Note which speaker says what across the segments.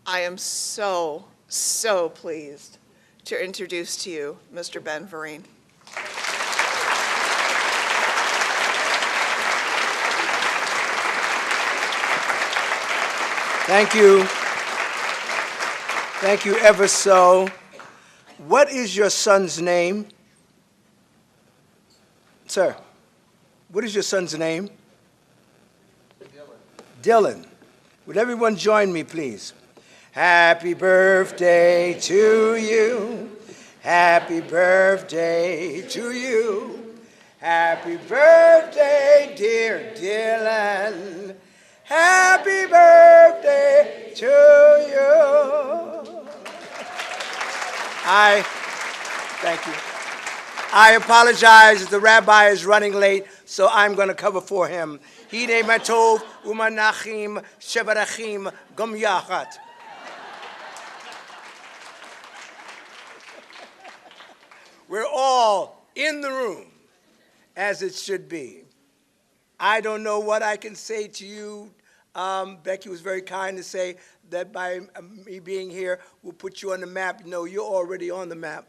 Speaker 1: I am so, so pleased to introduce to you Mr. Ben Vereen.
Speaker 2: Thank you. Thank you ever so. What is your son's name? Sir, what is your son's name? Dylan. Would everyone join me, please? Happy birthday to you. Happy birthday to you. Happy birthday, dear Dylan. Happy birthday to you. Thank you. I apologize, the rabbi is running late, so I'm going to cover for him. Hine matov umanachim shebarachim gom yachat. We're all in the room, as it should be. I don't know what I can say to you. Becky was very kind to say that by me being here, we'll put you on the map. No, you're already on the map.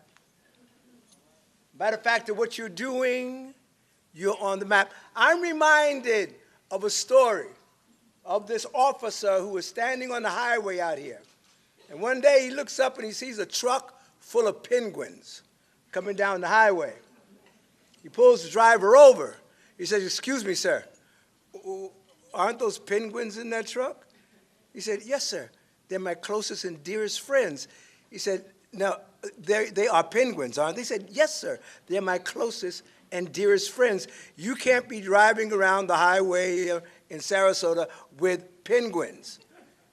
Speaker 2: By the fact of what you're doing, you're on the map. I'm reminded of a story of this officer who was standing on the highway out here. And one day he looks up and he sees a truck full of penguins coming down the highway. He pulls the driver over. He says, "Excuse me, sir, aren't those penguins in that truck?" He said, "Yes, sir. They're my closest and dearest friends." He said, "Now, they are penguins, aren't they?" He said, "Yes, sir. They're my closest and dearest friends. You can't be driving around the highway here in Sarasota with penguins.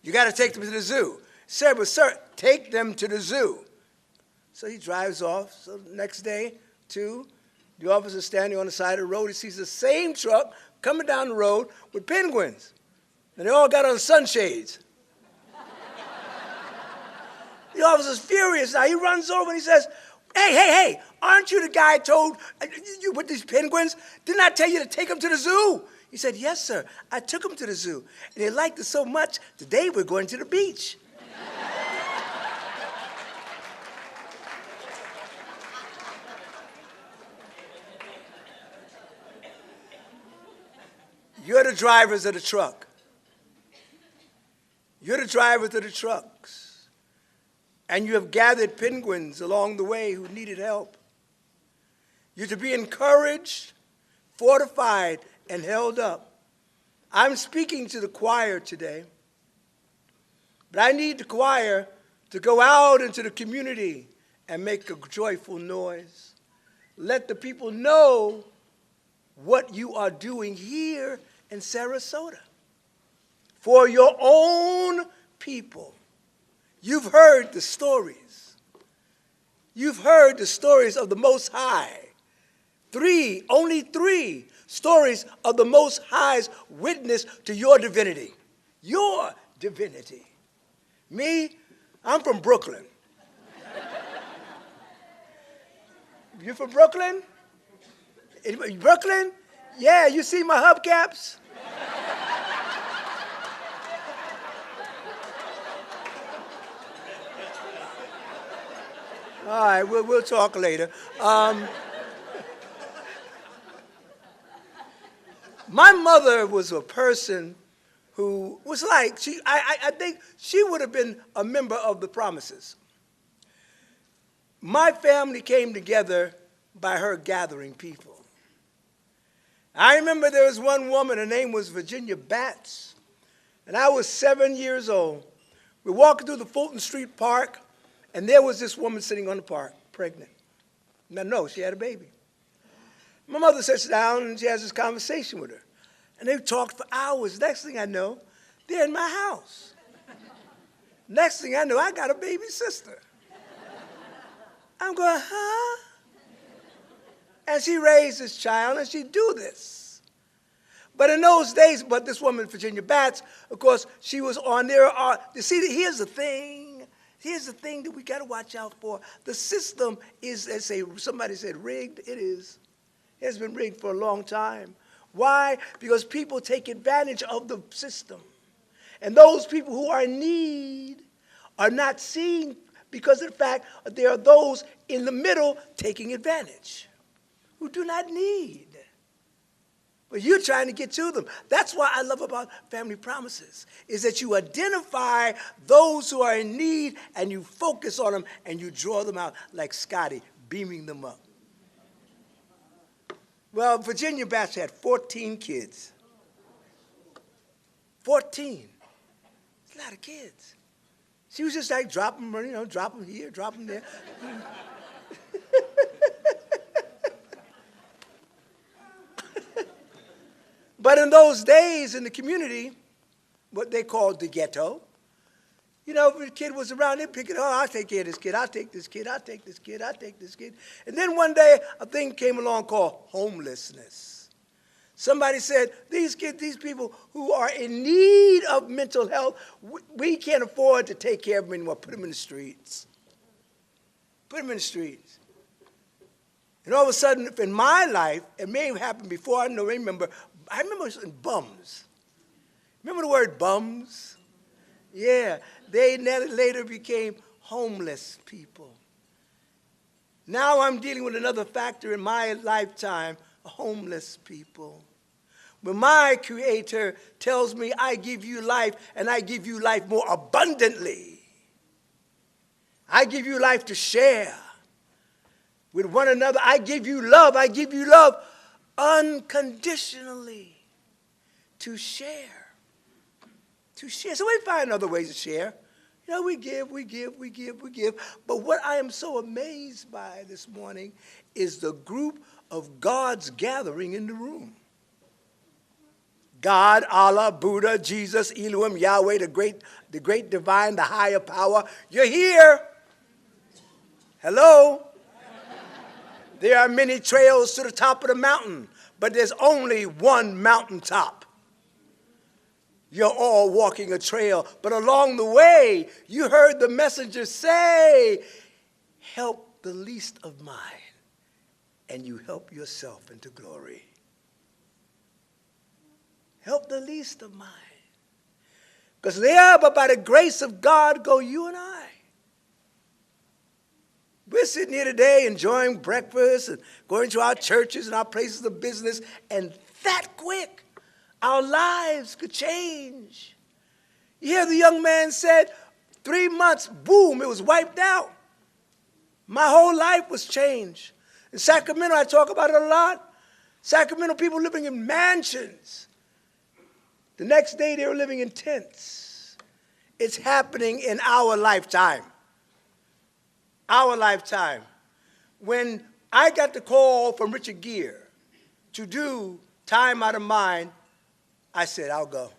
Speaker 2: You got to take them to the zoo." "Sir, but sir, take them to the zoo." So he drives off. So the next day, too, the officer's standing on the side of the road. He sees the same truck coming down the road with penguins. And they all got on sunshades. The officer's furious now. He runs over and he says, hey, aren't you the guy I told you with these penguins? Didn't I tell you to take them to the zoo?" He said, "Yes, sir. I took them to the zoo. And they liked it so much, today we're going to the beach." You're the drivers of the truck. You're the drivers of the trucks. And you have gathered penguins along the way who needed help. You're to be encouraged, fortified, and held up. I'm speaking to the choir today, but I need the choir to go out into the community and make a joyful noise. Let the people know what you are doing here in Sarasota for your own people. You've heard the stories. You've heard the stories of the Most High. Only three stories of the Most High's witness to your divinity. Your divinity. Me, I'm from Brooklyn. You from Brooklyn? Brooklyn? Yeah, you see my hubcaps? All right, we'll talk later. My mother was a person who was like, I think she would have been a member of the Promises. My family came together by her gathering people. I remember there was one woman, her name was Virginia Batts, and I was 7 years old. We're walking through the Fulton Street Park, and there was this woman sitting on the park, pregnant. Now, no, she had a baby. My mother sits down, and she has this conversation with her. And they talked for hours. Next thing I know, they're in my house. Next thing I know, I got a baby sister. I'm going, huh? And she raised this child, and she do this. But in those days, but this woman, Virginia Batts, of course, she was on there. You see, here's the thing. Here's the thing that we got to watch out for. The system is, as somebody said, rigged. It is. It has been rigged for a long time. Why? Because people take advantage of the system. And those people who are in need are not seen because of the fact that there are those in the middle taking advantage who do not need. But you're trying to get to them. That's what I love about Family Promises, is that you identify those who are in need and you focus on them and you draw them out like Scotty, beaming them up. Well, Virginia Batch had 14 kids. 14. It's a lot of kids. She was just like drop them, drop them here, drop them there. But in those days in the community, what they called the ghetto, if a kid was around, they'd pick it, I'll take care of this kid, I'll take this kid, I'll take this kid, I'll take this kid. And then one day, a thing came along called homelessness. Somebody said, these kids, these people who are in need of mental health, we can't afford to take care of them anymore. Put them in the streets. Put them in the streets. And all of a sudden, in my life, it may have happened before, I remember bums. Remember the word bums? Yeah, they later became homeless people. Now I'm dealing with another factor in my lifetime, homeless people. When my Creator tells me, I give you life, and I give you life more abundantly. I give you life to share with one another. I give you love unconditionally to share. To share. So we find other ways to share. We give. But what I am so amazed by this morning is the group of God's gathering in the room. God, Allah, Buddha, Jesus, Elohim, Yahweh, the great divine, the higher power. You're here. Hello. There are many trails to the top of the mountain, but there's only one mountaintop. You're all walking a trail, but along the way, you heard the messenger say, help the least of mine, and you help yourself into glory. Help the least of mine. Because there, but by the grace of God, go you and I. We're sitting here today enjoying breakfast and going to our churches and our places of business, and that quick, our lives could change. You hear the young man said, 3 months, boom, it was wiped out. My whole life was changed. In Sacramento, I talk about it a lot. Sacramento people living in mansions. The next day, they were living in tents. It's happening in our lifetime. Our lifetime. When I got the call from Richard Gere to do Time Out of Mind, I said, I'll go.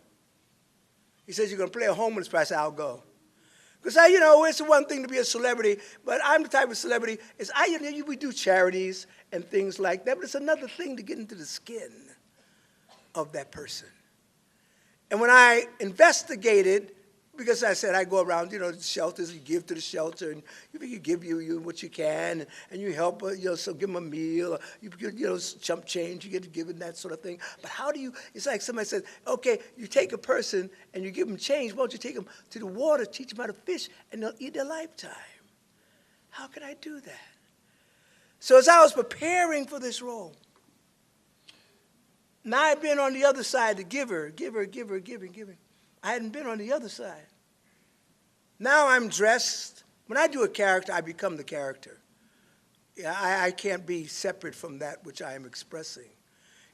Speaker 2: He says, you're going to play a homeless person? I said, I'll go. Because, it's one thing to be a celebrity, but I'm the type of celebrity, we do charities and things like that, but it's another thing to get into the skin of that person. And when I investigated, because I said I go around, the shelters, you give to the shelter, and you give you what you can, and you help, so give them a meal, or you chump change, you get to give them that sort of thing. But how do you, it's like somebody says, okay, you take a person and you give them change, why don't you take them to the water, teach them how to fish, and they'll eat their lifetime. How can I do that? So as I was preparing for this role, now I've been on the other side, the giver, giving. I hadn't been on the other side. Now I'm dressed. When I do a character, I become the character. Yeah, I can't be separate from that which I am expressing.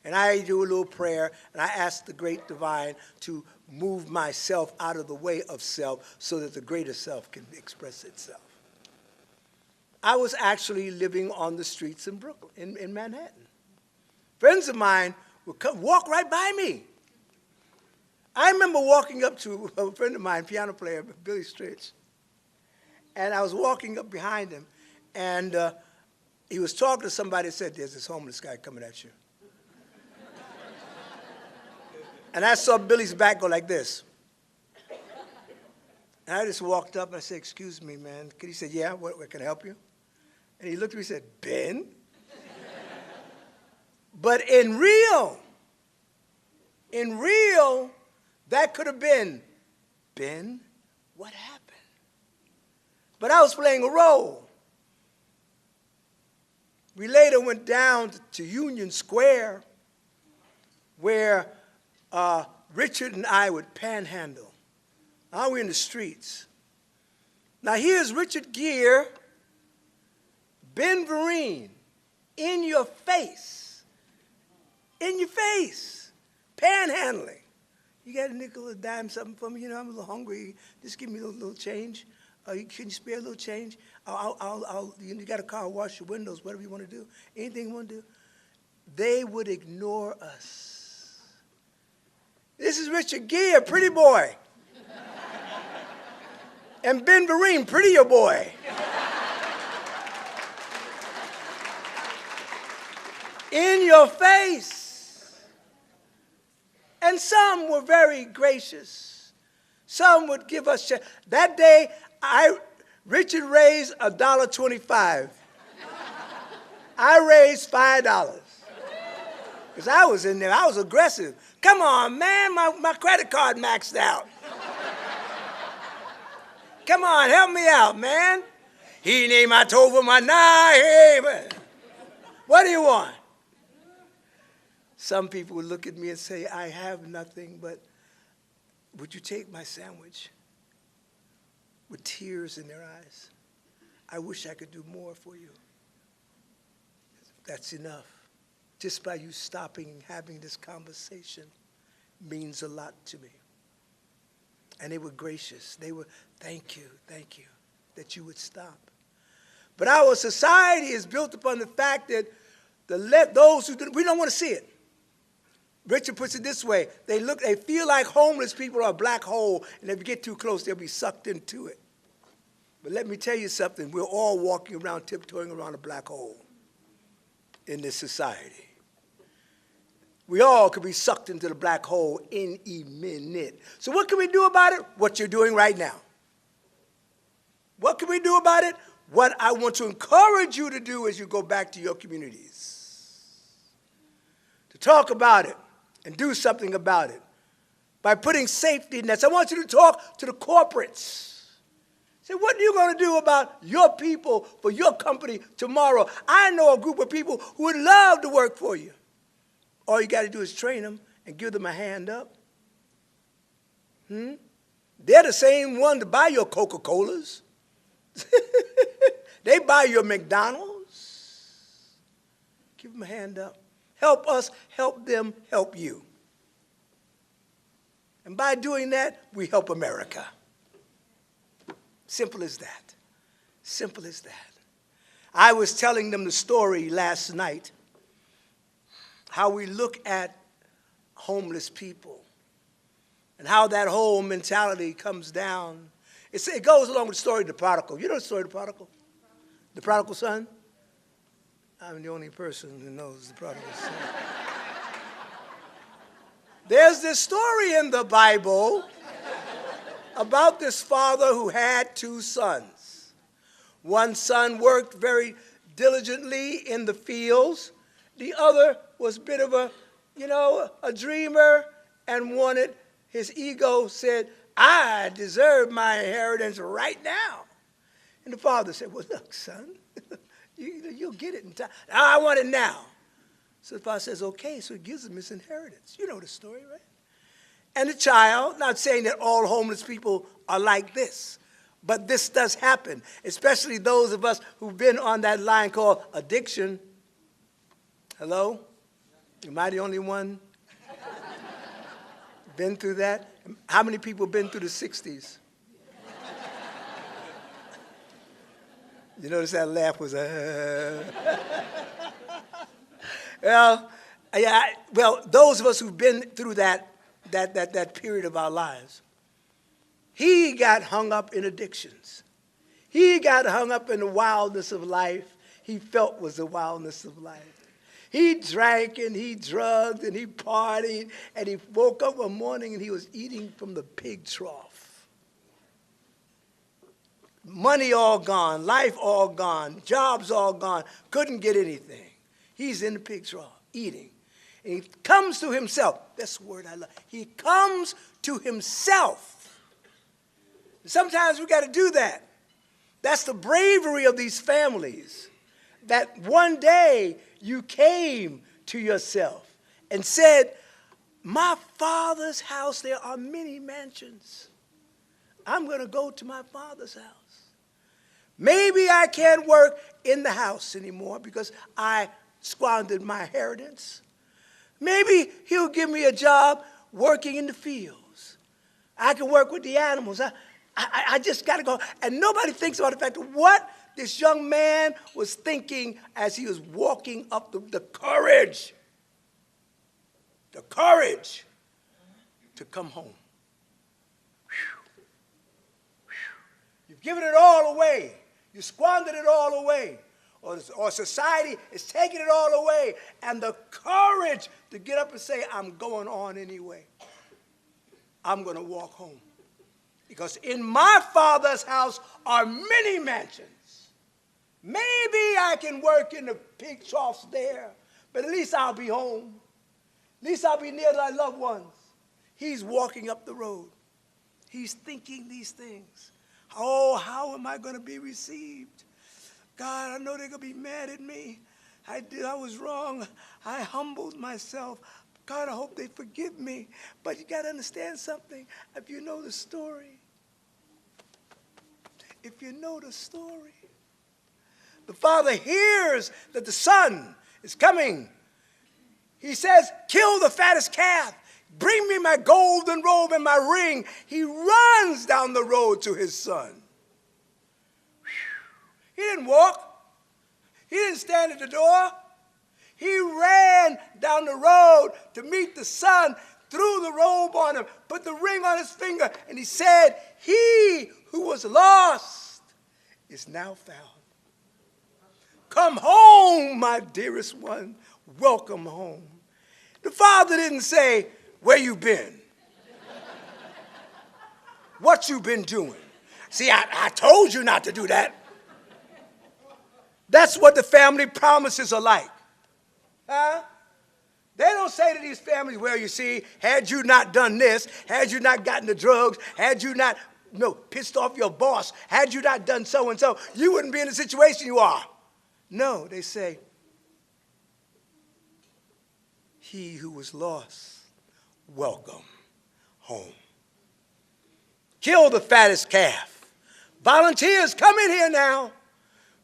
Speaker 2: And I do a little prayer, and I ask the great divine to move myself out of the way of self so that the greater self can express itself. I was actually living on the streets in Brooklyn, in Manhattan. Friends of mine would walk right by me. I remember walking up to a friend of mine, piano player, Billy Stritch, and I was walking up behind him, and he was talking to somebody and said, there's this homeless guy coming at you. And I saw Billy's back go like this. And I just walked up and I said, excuse me, man. He said, yeah, what can I help you? And he looked at me and said, Ben? But in real, that could have been, Ben, what happened? But I was playing a role. We later went down to Union Square, where Richard and I would panhandle. Now we're in the streets. Now here's Richard Gere, Ben Vereen, in your face, panhandling. You got a nickel, a dime, something for me? You know, I'm a little hungry. Just give me a little change. Can you spare a little change? You got a car, wash your windows, whatever you want to do. Anything you want to do. They would ignore us. This is Richard Gere, pretty boy. And Ben Vereen, prettier boy. In your face. And some were very gracious. Some would give us that day. Richard raised $1.25. I raised $5. Because I was in there. I was aggressive. Come on, man, my credit card maxed out. Come on, help me out, man. He named my Tova, my name. What do you want? Some people would look at me and say, I have nothing, but would you take my sandwich? With tears in their eyes. I wish I could do more for you. That's enough. Just by you stopping and having this conversation means a lot to me. And they were gracious. They were, thank you, that you would stop. But our society is built upon the fact that those who we don't want to see it. Richard puts it this way: they feel like homeless people are a black hole, and if you get too close, they'll be sucked into it. But let me tell you something: we're all walking around, tiptoeing around a black hole in this society. We all could be sucked into the black hole in a minute. So what can we do about it? What you're doing right now. What can we do about it? What I want to encourage you to do as you go back to your communities. To talk about it and do something about it. By putting safety nets. I want you to talk to the corporates. Say, what are you going to do about your people for your company tomorrow? I know a group of people who would love to work for you. All you got to do is train them and give them a hand up. They're the same one to buy your Coca-Colas. They buy your McDonald's. Give them a hand up. Help us, help them, help you. And by doing that, we help America. Simple as that. Simple as that. I was telling them the story last night, how we look at homeless people and how that whole mentality comes down. It goes along with the story of the prodigal. You know the story of the prodigal? The prodigal son? I'm the only person who knows the prodigal son. There's this story in the Bible about this father who had two sons. One son worked very diligently in the fields. The other was a bit of a dreamer and wanted, his ego said, I deserve my inheritance right now. And the father said, well, look, son, you'll get it in time. I want it now. So the father says, okay, so he gives him his inheritance. You know the story, right? And the child, not saying that all homeless people are like this, but this does happen, especially those of us who've been on that line called addiction. Hello? Am I the only one been through that? How many people have been through the 60s? You notice that laugh was well, those of us who've been through that period of our lives, he got hung up in addictions. He got hung up in the wildness of life he felt was the wildness of life. He drank and he drugged and he partied and he woke up one morning and he was eating from the pig trough. Money all gone, life all gone, jobs all gone, couldn't get anything. He's in the pig trough eating. And he comes to himself. That's the word I love. He comes to himself. Sometimes we got to do that. That's the bravery of these families, that one day you came to yourself and said, my Father's house, there are many mansions. I'm going to go to my Father's house. Maybe I can't work in the house anymore because I squandered my inheritance. Maybe he'll give me a job working in the fields. I can work with the animals. I just got to go. And nobody thinks about the fact of what this young man was thinking as he was walking up the courage to come home. You've given it all away. You squandered it all away. Or society is taking it all away. And the courage to get up and say, I'm going on anyway. I'm going to walk home. Because in my Father's house are many mansions. Maybe I can work in the pig troughs there, but at least I'll be home. At least I'll be near my loved ones. He's walking up the road. He's thinking these things. Oh, how am I going to be received? God, I know they're going to be mad at me. I was wrong. I humbled myself. God, I hope they forgive me. But you got to understand something. If you know the story, the father hears that the son is coming. He says, kill the fattest calf. Bring me my golden robe and my ring. He runs down the road to his son. He didn't walk. He didn't stand at the door. He ran down the road to meet the son, threw the robe on him, put the ring on his finger, and he said, he who was lost is now found. Come home, my dearest one. Welcome home. The father didn't say, where you been? What you been doing? See, I told you not to do that. That's what the family promises are like. Huh? They don't say to these families, well, you see, had you not done this, had you not gotten the drugs, had you not pissed off your boss, had you not done so and so, you wouldn't be in the situation you are. No, they say, he who was lost, welcome home. Kill the fattest calf. Volunteers, come in here now.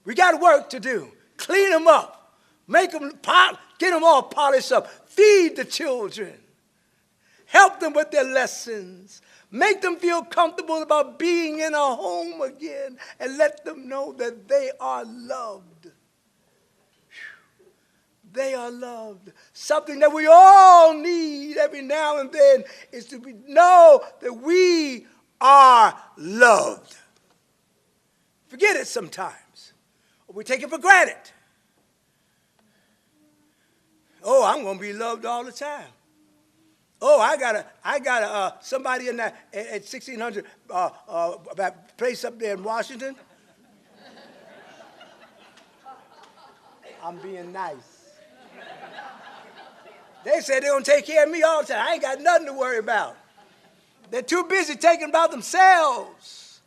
Speaker 2: We got work to do. Clean them up. Make them, get them all polished up. Feed the children. Help them with their lessons. Make them feel comfortable about being in a home again. And let them know that they are loved. They are loved. Something that we all need every now and then is to know that we are loved. Forget it sometimes. We take it for granted. Oh, I'm going to be loved all the time. Oh, I got somebody in that at 1600 that place up there in Washington. I'm being nice. They said they're going to take care of me all the time. I ain't got nothing to worry about. They're too busy taking about themselves.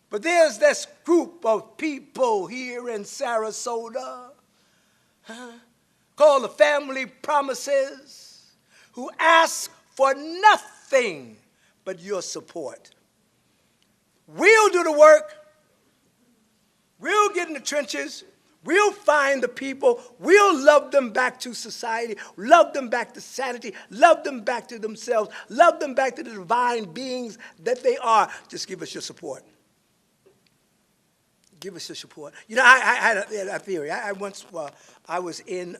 Speaker 2: But there's this group of people here in Sarasota called the Family Promises who ask for nothing but your support. We'll do the work. We'll get in the trenches. We'll find the people. We'll love them back to society, love them back to sanity, love them back to themselves, love them back to the divine beings that they are. Just give us your support. Give us your support. You know, I had a theory. I was in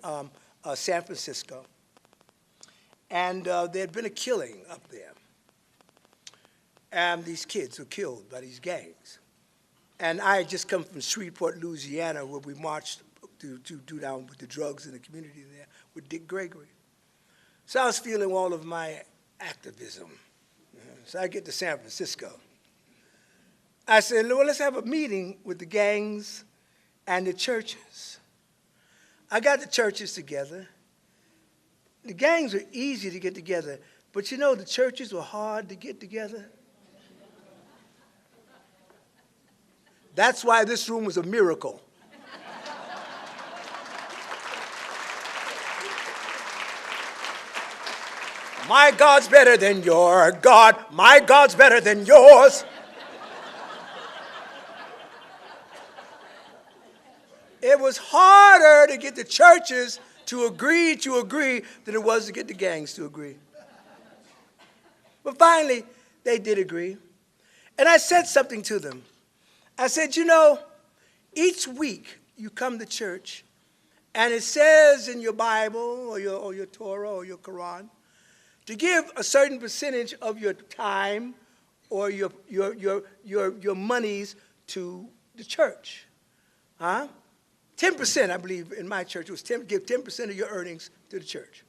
Speaker 2: San Francisco, and there had been a killing up there. And these kids were killed by these gangs. And I had just come from Shreveport, Louisiana, where we marched to do down with the drugs in the community there with Dick Gregory. So I was feeling all of my activism. So I get to San Francisco. I said, well, let's have a meeting with the gangs and the churches. I got the churches together. The gangs were easy to get together, but you know the churches were hard to get together. That's why this room was a miracle. My God's better than your God. My God's better than yours. It was harder to get the churches to agree than it was to get the gangs to agree. But finally, they did agree. And I said something to them. I said, you know, each week you come to church, and it says in your Bible or your Torah or your Quran to give a certain percentage of your time or your monies to the church. Huh? 10%, I believe, in my church was give 10% of your earnings to the church.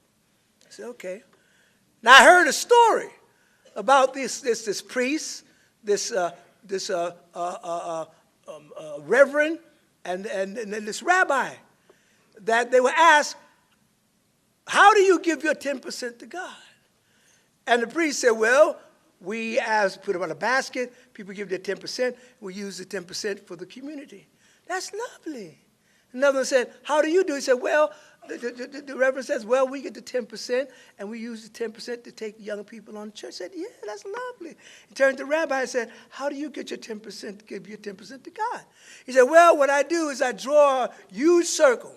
Speaker 2: I said, okay. Now I heard a story about this priest, this reverend, and this rabbi, that they were asked, how do you give your 10% to God? And the priest said, well, we put them on a basket, people give their 10%, we use the 10% for the community. That's lovely. Another one said, how do you do it? He said, well, the reverend says, well, we get the 10%, and we use the 10% to take young people on church. I said, yeah, that's lovely. He turned to the rabbi and said, how do you get your 10%, give your 10% to God? He said, well, what I do is I draw a huge circle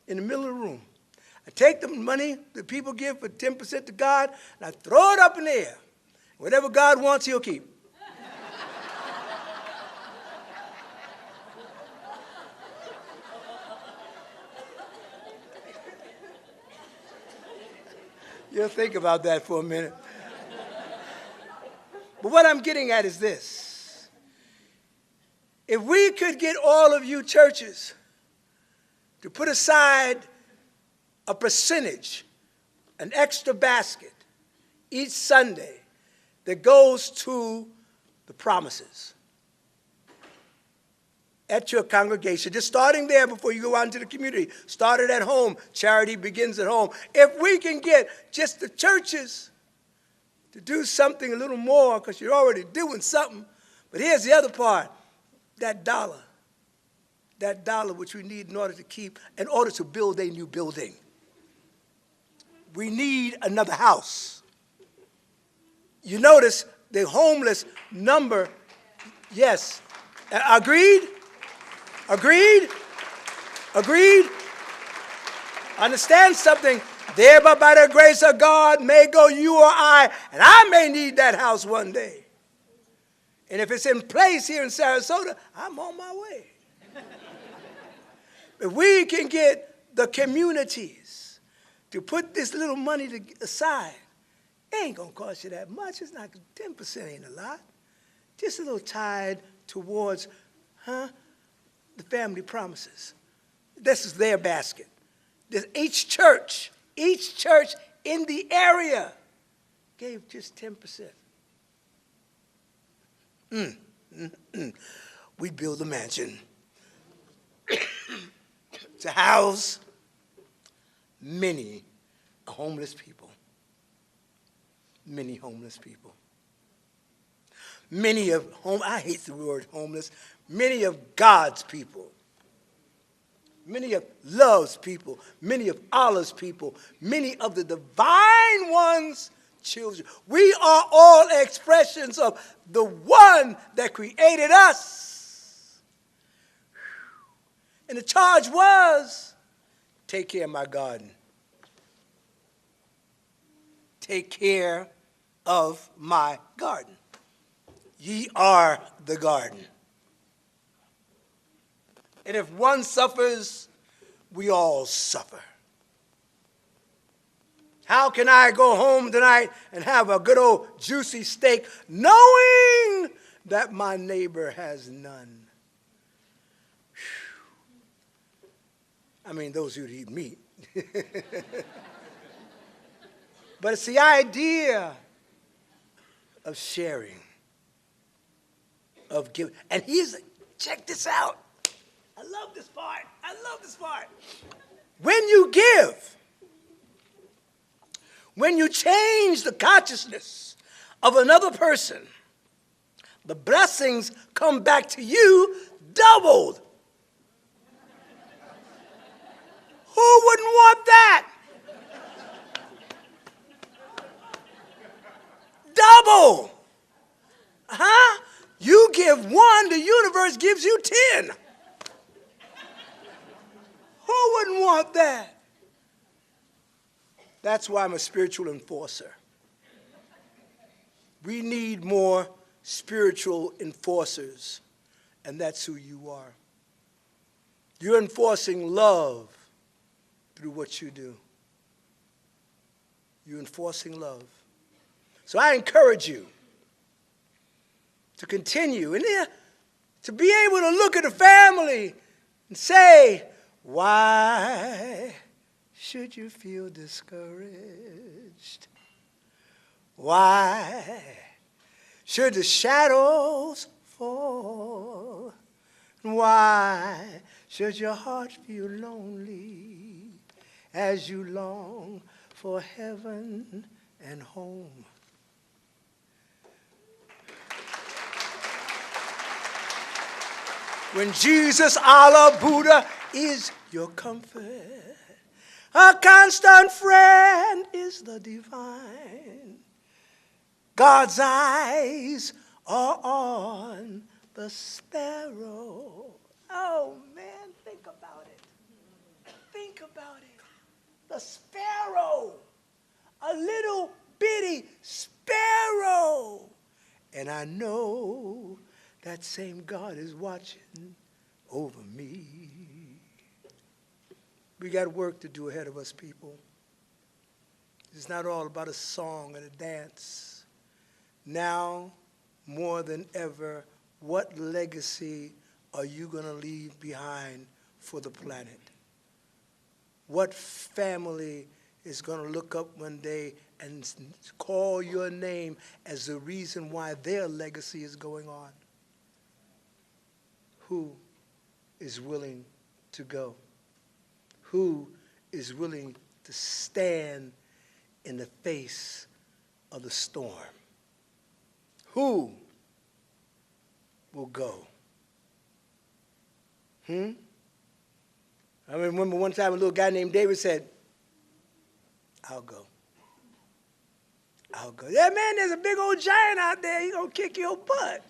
Speaker 2: in the middle of the room. I take the money that people give for 10% to God, and I throw it up in the air. Whatever God wants, he'll keep. You'll think about that for a minute. But what I'm getting at is this. If we could get all of you churches to put aside a percentage, an extra basket, each Sunday that goes to the promises at your congregation, just starting there before you go out into the community. Start it at home. Charity begins at home. If we can get just the churches to do something a little more, because you're already doing something, but here's the other part, that dollar which we need in order to build a new building. We need another house. You notice the homeless number, yes, agreed? Agreed? Agreed? Understand something. There, but by the grace of God, may go you or I, and I may need that house one day. And if it's in place here in Sarasota, I'm on my way. If we can get the communities to put this little money aside, it ain't going to cost you that much. It's not, 10% ain't a lot. Just a little tied towards, the family promises. This is their basket. Each church in the area gave just 10%. We build a mansion to house many homeless people. Many homeless people. I hate the word homeless. Many of God's people. Many of love's people. Many of Allah's people. Many of the divine one's children. We are all expressions of the one that created us. And the charge was, take care of my garden. Take care of my garden. Ye are the garden. And if one suffers, we all suffer. How can I go home tonight and have a good old juicy steak knowing that my neighbor has none? I mean, those who eat meat. But it's the idea of sharing, of giving. And check this out. I love this part. When you give, when you change the consciousness of another person the blessings come back to you doubled. Who wouldn't want that? Double. Huh? You give one, the universe gives you 10. Who wouldn't want that? That's why I'm a spiritual enforcer. We need more spiritual enforcers, and that's who you are. You're enforcing love through what you do. You're enforcing love. So I encourage you to continue and to be able to look at a family and say, why should you feel discouraged? Why should the shadows fall? Why should your heart feel lonely as you long for heaven and home? When Jesus, Allah, Buddha is your comfort, a constant friend is the divine. God's eyes are on the sparrow. Oh, man, think about it. Think about it. The sparrow, a little bitty sparrow. And I know that same God is watching over me. We got work to do ahead of us, people. It's not all about a song and a dance. Now, more than ever, what legacy are you going to leave behind for the planet? What family is going to look up one day and call your name as the reason why their legacy is going on? Who is willing to go? Who is willing to stand in the face of the storm? Who will go? I remember one time a little guy named David said, I'll go. I'll go. Yeah, man, there's a big old giant out there. He's going to kick your butt.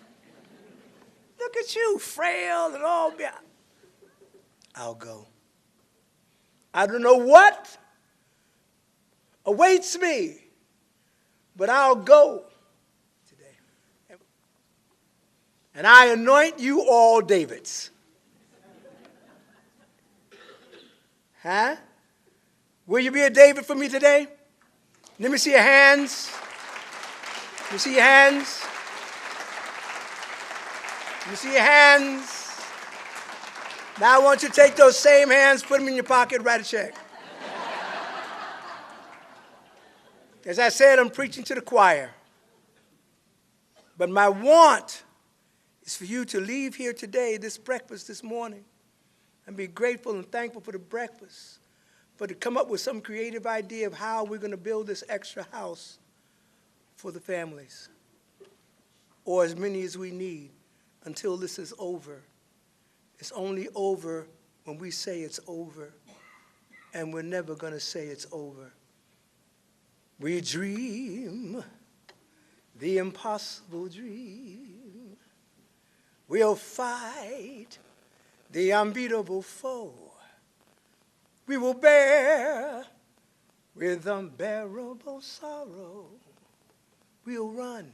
Speaker 2: Look at you, frail and all. I'll go. I don't know what awaits me, but I'll go today. And I anoint you all Davids. Huh? Will you be a David for me today? Let me see your hands. Let me see your hands. Let me see your hands. Now I want you to take those same hands, put them in your pocket, write a check. As I said, I'm preaching to the choir. But my want is for you to leave here today, this breakfast this morning, and be grateful and thankful for the breakfast, but to come up with some creative idea of how we're going to build this extra house for the families, or as many as we need until this is over. It's only over when we say it's over, and we're never going to say it's over. We dream the impossible dream. We'll fight the unbeatable foe. We will bear with unbearable sorrow. We'll run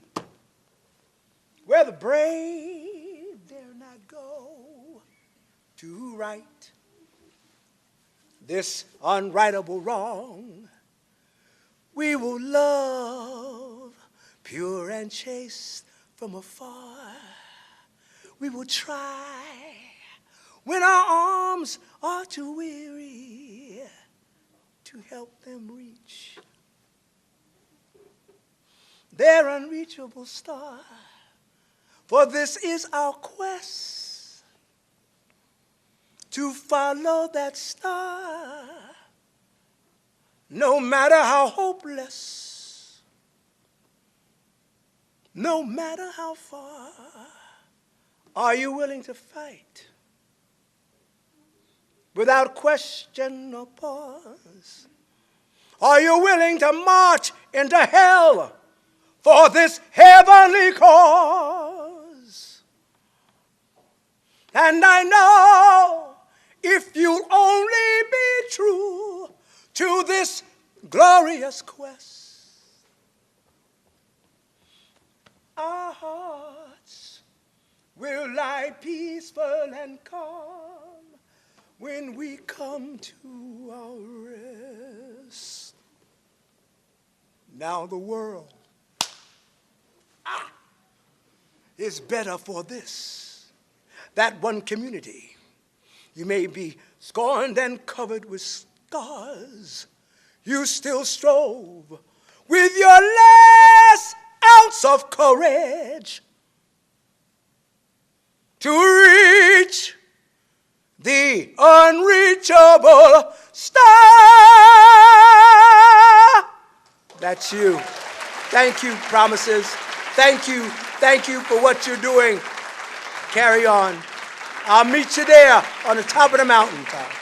Speaker 2: where the brave dare not go, to right this unrightable wrong. We will love pure and chaste from afar. We will try when our arms are too weary to help them reach their unreachable star. For this is our quest, to follow that star, no matter how hopeless no matter how far. Are you willing to fight without question or pause? Are you willing to march into hell for this heavenly cause? And I know if you'll only be true to this glorious quest, our hearts will lie peaceful and calm when we come to our rest. Now the world is better for this, that one community. You may be scorned and covered with scars. You still strove with your last ounce of courage to reach the unreachable star. That's you. Thank you, Promises. Thank you. Thank you for what you're doing. Carry on. I'll meet you there on the top of the mountaintop.